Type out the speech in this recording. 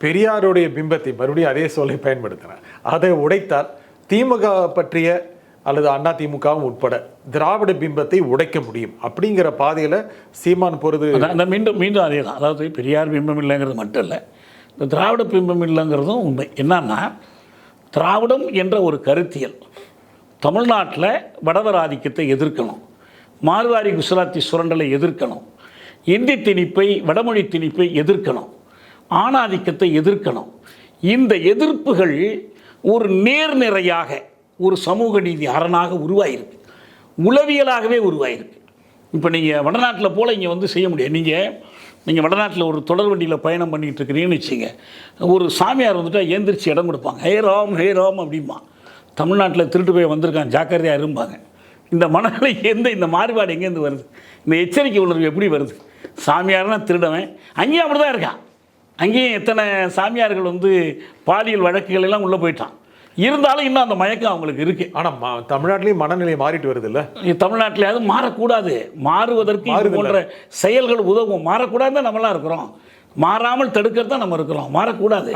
பெரியாருடைய பிம்பத்தை மறுபடியும் அதே சொல்லை பயன்படுத்தினேன். அதை உடைத்தால் திமுக பற்றிய அல்லது அண்ணா திமுகவும் உட்பட திராவிட பிம்பத்தை உடைக்க முடியும் அப்படிங்கிற பாதையில் சீமான் போகிறது. மீண்டும் மீண்டும் அதே தான். அதாவது பெரியார் பிம்பம் இல்லைங்கிறது மட்டும் இல்லை, இந்த திராவிட பிம்பம் இல்லைங்கிறதும் உண்மை. என்னன்னா, திராவிடம் என்ற ஒரு கருத்தியல் தமிழ்நாட்டில் வடவர் ஆதிக்கத்தை எதிர்க்கணும், மார்வாரி குஜராத்தி சுரண்டலை எதிர்க்கணும், இந்தி திணிப்பை வடமொழி திணிப்பை எதிர்க்கணும், ஆணாதிக்கத்தை எதிர்க்கணும். இந்த எதிர்ப்புகள் ஒரு நேர்நிறையாக ஒரு சமூக நீதி அரணாக உருவாயிருக்கு, உளவியலாகவே உருவாயிருக்கு. இப்போ நீங்கள் வடநாட்டில் போல் இங்கே வந்து செய்ய முடியாது. நீங்கள் வடநாட்டில் ஒரு தொடர் வண்டியில் பயணம் பண்ணிகிட்டு இருக்கிறீங்கன்னு வச்சுங்க, ஒரு சாமியார் வந்துட்டால் ஏந்திரிச்சு இடம் கொடுப்பாங்க, ஹே ராம் ஹே ராம் அப்படிமா. தமிழ்நாட்டில் திருட்டு போய் வந்திருக்கான் ஜாக்கிரதையாக இருப்பாங்க. இந்த மனநிலை இந்த மாறுபாடு எங்கேருந்து வருது? இந்த எச்சரிக்கை உணர்வு எப்படி வருது? சாமியார்னா திருடவன், அங்கேயும் அப்படி தான் இருக்கான். அங்கேயும் எத்தனை சாமியார்கள் வந்து பாலியல் வழக்குகள் எல்லாம் உள்ளே போயிட்டான். இருந்தாலும் இன்னும் அந்த மயக்கம் அவங்களுக்கு இருக்குது. ஆனால் தமிழ்நாட்டிலையும் மனநிலை மாறிட்டு வருது இல்லை? தமிழ்நாட்டிலேயாவது மாறக்கூடாது. மாறுவதற்கு இது போன்ற செயல்கள் உதவும். மாறக்கூடாது தான் நம்மளாம் இருக்கிறோம். மாறாமல் தடுக்கிறது தான் நம்ம இருக்கிறோம். மாறக்கூடாது.